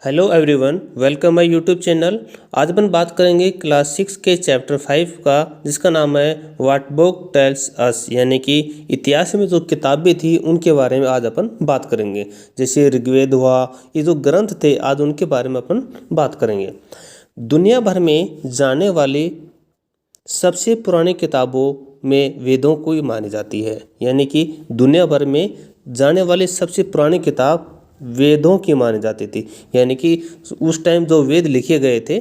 Hello everyone, welcome my YouTube channel. आज अपन बात करेंगे क्लास 6 के चैप्टर 5 का, जिसका नाम है व्हाट बुक टेल्स अस, यानी कि इतिहास में जो किताबें थी उनके बारे में आज अपन बात करेंगे। जैसे ऋग्वेद हुआ, ये जो ग्रंथ थे आज उनके बारे में अपन बात करेंगे। दुनिया भर में जाने वाली सबसे पुरानी किताबों में वेदों को ही मानी जाती है, यानी कि दुनिया भर में जाने वाली सबसे पुरानी किताब वेदों की मानी जाती थी। यानी कि उस टाइम जो वेद लिखे गए थे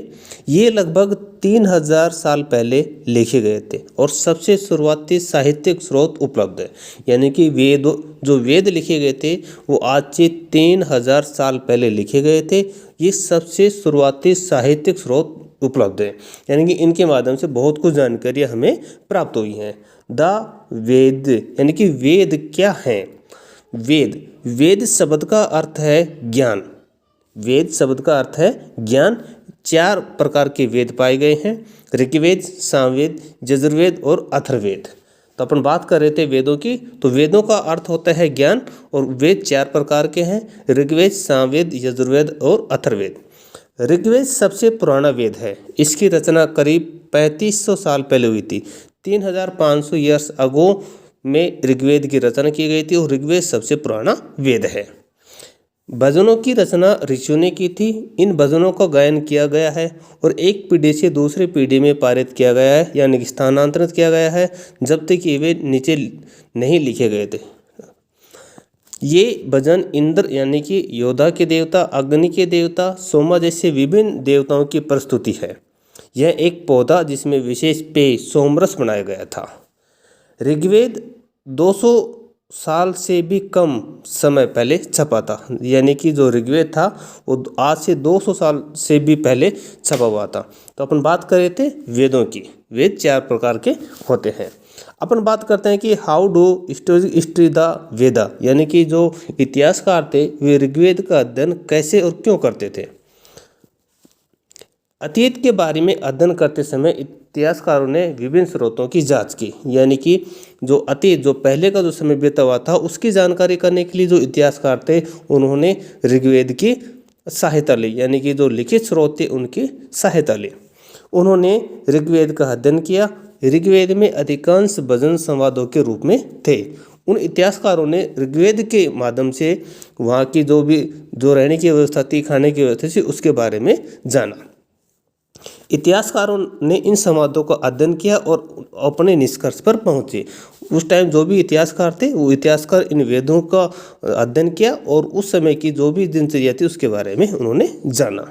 ये लगभग 3000 साल पहले लिखे गए थे और सबसे शुरुआती साहित्यिक स्रोत उपलब्ध है। यानी कि वेद लिखे गए थे वो आज से 3000 साल पहले लिखे गए थे। ये सबसे शुरुआती साहित्यिक स्रोत उपलब्ध है, यानी कि इनके माध्यम से बहुत कुछ जानकारियाँ हमें प्राप्त हुई हैं। द वेद, यानी कि वेद क्या हैं? वेद शब्द का अर्थ है ज्ञान। वेद शब्द का अर्थ है ज्ञान। 4 प्रकार के वेद पाए गए हैं: ऋग्वेद, सामवेद, यजुर्वेद और अथर्ववेद। तो अपन बात कर रहे थे वेदों की, तो वेदों का अर्थ होता है ज्ञान और वेद 4 प्रकार के हैं: ऋग्वेद, सामवेद, यजुर्वेद और अथर्ववेद। ऋग्वेद सबसे पुराना वेद है। इसकी रचना करीब 3500 साल पहले हुई थी। 3500 ईयर्स अगो में ऋग्वेद की रचना की गई थी और ऋग्वेद सबसे पुराना वेद है। भजनों की रचना ऋषियों ने की थी। इन भजनों का गायन किया गया है और एक पीढ़ी से दूसरी पीढ़ी में पारित किया गया है, यानी कि स्थानांतरित किया गया है, जब तक कि वे नीचे नहीं लिखे गए थे। ये भजन इंद्र यानी कि योद्धा के देवता, अग्नि के देवता, सोमा जैसे विभिन्न देवताओं की प्रस्तुति है। यह एक पौधा जिसमें विशेष पेय सोमरस बनाया गया था। ऋग्वेद 200 साल से भी कम समय पहले छपा था, यानी कि जो ऋग्वेद था वो आज से 200 साल से भी पहले छपा हुआ था। तो अपन बात कर रहे थे वेदों की। वेद 4 प्रकार के होते हैं। अपन बात करते हैं कि हाउ डू हिस्ट्री द वेदा, यानी कि जो इतिहासकार थे वे ऋग्वेद का अध्ययन कैसे और क्यों करते थे। अतीत के बारे में अध्ययन करते समय इतिहासकारों ने विभिन्न स्रोतों की जांच की, यानी कि जो अतीत, जो पहले का जो समय बीता हुआ था उसकी जानकारी करने के लिए जो इतिहासकार थे उन्होंने ऋग्वेद की सहायता ली, यानी कि जो लिखित स्रोत थे उनकी सहायता ली। उन्होंने ऋग्वेद का अध्ययन किया। ऋग्वेद में अधिकांश भजन संवादों के रूप में थे। उन इतिहासकारों ने ऋग्वेद के माध्यम से वहाँ की जो रहने की व्यवस्था थी, खाने की व्यवस्था थी, उसके बारे में जाना। इतिहासकारों ने इन संवादों का अध्ययन किया और अपने निष्कर्ष पर पहुंचे। उस टाइम जो भी इतिहासकार थे वो इतिहासकार इन वेदों का अध्ययन किया और उस समय की जो भी दिनचर्या थी उसके बारे में उन्होंने जाना।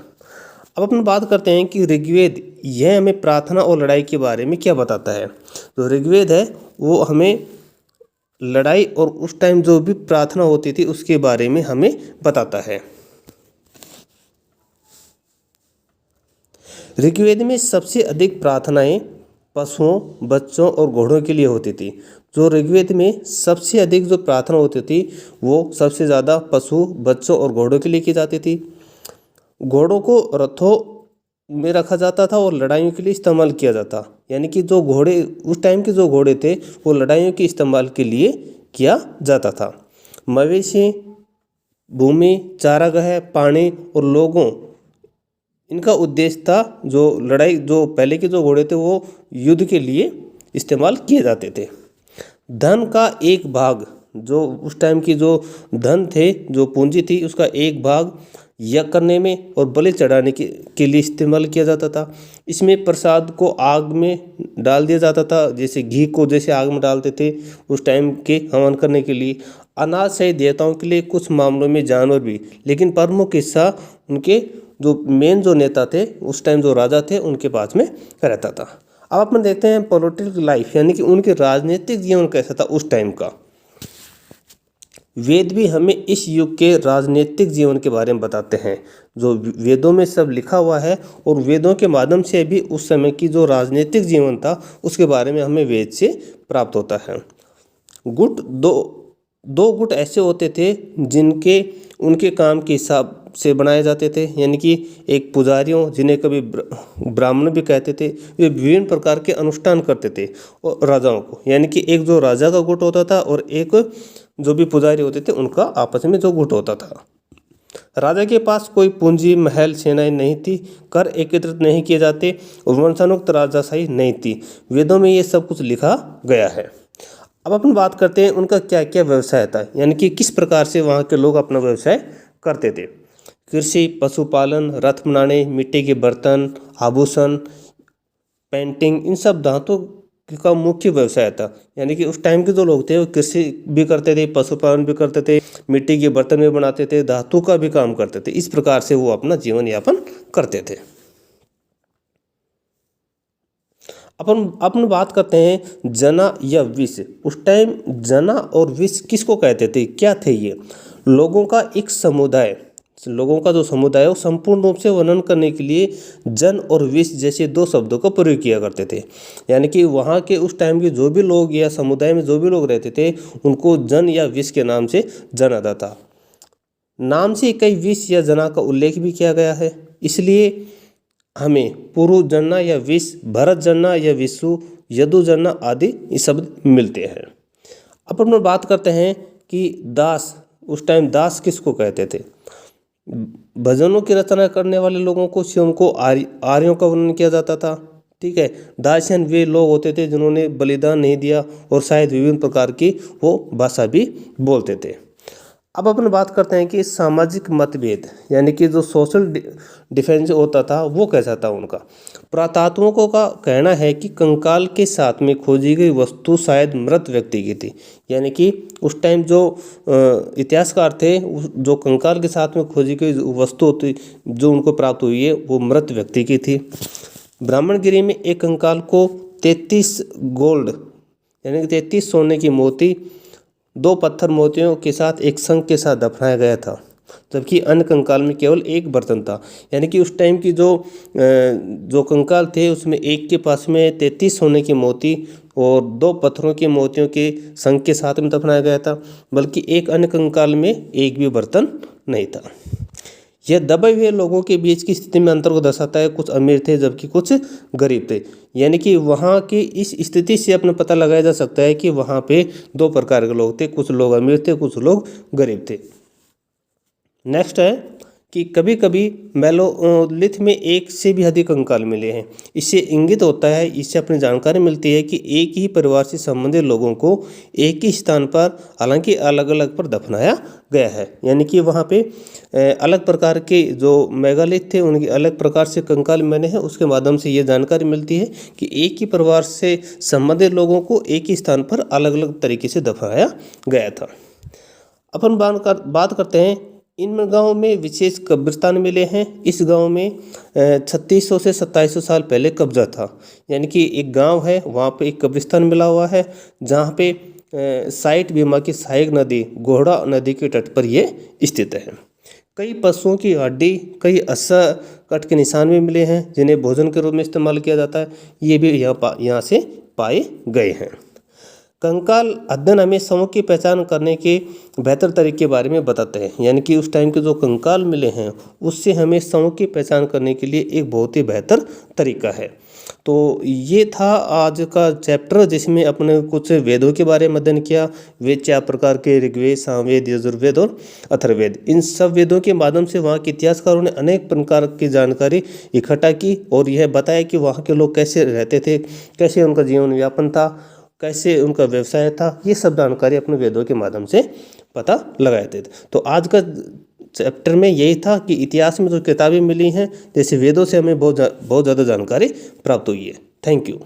अब अपन बात करते हैं कि ऋग्वेद यह हमें प्रार्थना और लड़ाई के बारे में क्या बताता है। तो ऋग्वेद है वो हमें लड़ाई और उस टाइम जो भी प्रार्थना होती थी उसके बारे में हमें बताता है। ऋग्वेद में सबसे अधिक प्रार्थनाएं पशुओं, बच्चों और घोड़ों के लिए होती थी। जो ऋग्वेद में सबसे अधिक जो प्रार्थना होती थी वो सबसे ज़्यादा पशु, बच्चों और घोड़ों के लिए की जाती थी। घोड़ों को रथों में रखा जाता था और लड़ाइयों के लिए इस्तेमाल किया जाता, यानी कि जो घोड़े उस टाइम के जो घोड़े थे वो लड़ाइयों के इस्तेमाल के लिए किया जाता था। मवेशी, भूमि, चारागाह, पानी और लोगों, इनका उद्देश्य था जो लड़ाई, जो पहले के जो घोड़े थे वो युद्ध के लिए इस्तेमाल किए जाते थे। धन का एक भाग, जो उस टाइम की जो धन थे, जो पूंजी थी, उसका एक भाग यज्ञ करने में और बलि चढ़ाने के लिए इस्तेमाल किया जाता था। इसमें प्रसाद को आग में डाल दिया जाता था, जैसे घी को जैसे आग में डालते थे उस टाइम के हवन करने के लिए। अनाज सहित देवताओं के लिए, कुछ मामलों में जानवर भी, लेकिन प्रमुख हिस्सा उनके जो मेन जो नेता थे उस टाइम, जो राजा थे, उनके पास में रहता था। अब अपन देखते हैं पॉलिटिकल लाइफ, यानी कि उनके राजनीतिक जीवन कैसा था उस टाइम का। वेद भी हमें इस युग के राजनीतिक जीवन के बारे में बताते हैं। जो वेदों में सब लिखा हुआ है और वेदों के माध्यम से भी उस समय की जो राजनीतिक जीवन था उसके बारे में हमें वेद से प्राप्त होता है। गुट दो गुट ऐसे होते थे जिनके उनके काम के हिसाब से बनाए जाते थे, यानी कि एक पुजारियों, जिन्हें कभी ब्राह्मण भी कहते थे, वे विभिन्न प्रकार के अनुष्ठान करते थे और राजाओं को, यानी कि एक जो राजा का गुट होता था और एक जो भी पुजारी होते थे उनका आपस में जो गुट होता था। राजा के पास कोई पूंजी, महल, सेनाएं नहीं थी, कर एकत्रित नहीं किए जाते और वंशानुक्त राजाशाही नहीं थी। वेदों में ये सब कुछ लिखा गया है। अब अपन बात करते हैं उनका क्या क्या व्यवसाय था, यानी कि किस प्रकार से वहाँ के लोग अपना व्यवसाय करते थे। कृषि, पशुपालन, रथ बनाने, मिट्टी के बर्तन, आभूषण, पेंटिंग, इन सब धातु का मुख्य व्यवसाय था। यानी कि उस टाइम के जो लोग थे वो कृषि भी करते थे, पशुपालन भी करते थे, मिट्टी के बर्तन भी बनाते थे, धातु का भी काम करते थे। इस प्रकार से वो अपना जीवन यापन करते थे। अपन बात करते हैं जना या विष। उस टाइम जना और विष किसको कहते थे, क्या थे ये? लोगों का एक समुदाय, लोगों का जो समुदाय है वो संपूर्ण रूप से वर्णन करने के लिए जन और विष जैसे दो शब्दों का प्रयोग किया करते थे। यानी कि वहाँ के उस टाइम के जो भी लोग या समुदाय में जो भी लोग रहते थे उनको जन या विष के नाम से जाना जाता था। नाम से कई विष या जना का उल्लेख भी किया गया है, इसलिए हमें पुरु जनना या विष, भरत जनना या विषु, यदु जनना आदि ये शब्द मिलते हैं। अब हम बात करते हैं कि दास, उस टाइम दास किसको कहते थे? भजनों की रचना करने वाले लोगों को, स्वयं को आर्यों का वर्णन किया जाता था। ठीक है, दासियन वे लोग होते थे जिन्होंने बलिदान नहीं दिया और शायद विभिन्न प्रकार की वो भाषा भी बोलते थे। अब अपन बात करते हैं कि सामाजिक मतभेद, यानी कि जो सोशल डिफरेंस होता था वो कैसा था उनका। पुरातात्विकों का कहना है कि कंकाल के साथ में खोजी गई वस्तु शायद मृत व्यक्ति की थी। यानी कि उस टाइम जो इतिहासकार थे, जो कंकाल के साथ में खोजी गई वस्तु होती जो उनको प्राप्त हुई है वो मृत व्यक्ति की थी। ब्राह्मणगिरी में एक कंकाल को 33 गोल्ड यानी कि 33 सोने की मोती, 2 पत्थर मोतियों के साथ एक शंख के साथ दफनाया गया था, जबकि अन्य कंकाल में केवल एक बर्तन था। यानी कि उस टाइम की जो कंकाल थे उसमें एक के पास में 33 सोने की मोती और 2 पत्थरों के मोतियों के शंख के साथ में दफनाया गया था, बल्कि एक अन्य कंकाल में एक भी बर्तन नहीं था। यह दबे हुए लोगों के बीच की स्थिति में अंतर को दर्शाता है। कुछ अमीर थे जबकि कुछ गरीब थे। यानी कि वहाँ की इस स्थिति से अपना पता लगाया जा सकता है कि वहाँ पे 2 प्रकार के लोग थे, कुछ लोग अमीर थे, कुछ लोग गरीब थे। नेक्स्ट है कि कभी कभी मेलोलिथ में एक से भी अधिक कंकाल मिले हैं। इससे इंगित होता है, इससे अपनी जानकारी मिलती है कि एक ही परिवार से संबंधित लोगों को एक ही स्थान पर, हालांकि अलग अलग पर दफनाया गया है। यानी कि वहाँ पे अलग प्रकार के जो मेगालिथ थे उनके अलग प्रकार से कंकाल मिले हैं। उसके माध्यम से ये जानकारी मिलती है कि एक ही परिवार से संबंधित लोगों को एक ही स्थान पर अलग अलग तरीके से दफनाया गया था। अपन बात करते हैं इन गाँव में विशेष कब्रिस्तान मिले हैं। इस गांव में 3600 से 2700 साल पहले कब्जा था। यानी कि एक गांव है, वहाँ पे एक कब्रिस्तान मिला हुआ है जहाँ पे साइट बीमा की सहायक नदी घोड़ा नदी के तट पर ये स्थित है। कई पशुओं की हड्डी, कई अस्सा कट के निशान भी मिले हैं जिन्हें भोजन के रूप में इस्तेमाल किया जाता है। ये भी यहाँ से पाए गए हैं। कंकाल अध्ययन हमें समूह की पहचान करने के बेहतर तरीके के बारे में बताते हैं। यानी कि उस टाइम के जो कंकाल मिले हैं उससे हमें समूह की पहचान करने के लिए एक बहुत ही बेहतर तरीका है। तो ये था आज का चैप्टर जिसमें अपने कुछ वेदों के बारे में अध्ययन किया। वेद 4 प्रकार के, ऋग्वेद, सामवेद, यजुर्वेद और अथर्ववेद। इन सब वेदों के माध्यम से वहाँ के इतिहासकारों ने अनेक प्रकार की जानकारी इकट्ठा की और यह बताया कि वहाँ के लोग कैसे रहते थे, कैसे उनका जीवन यापन था, कैसे उनका व्यवसाय था। ये सब जानकारी अपने वेदों के माध्यम से पता लगाए थे। तो आज का चैप्टर में यही था कि इतिहास में जो किताबें मिली हैं जैसे वेदों से हमें बहुत ज़्यादा जानकारी प्राप्त हुई है। Thank you.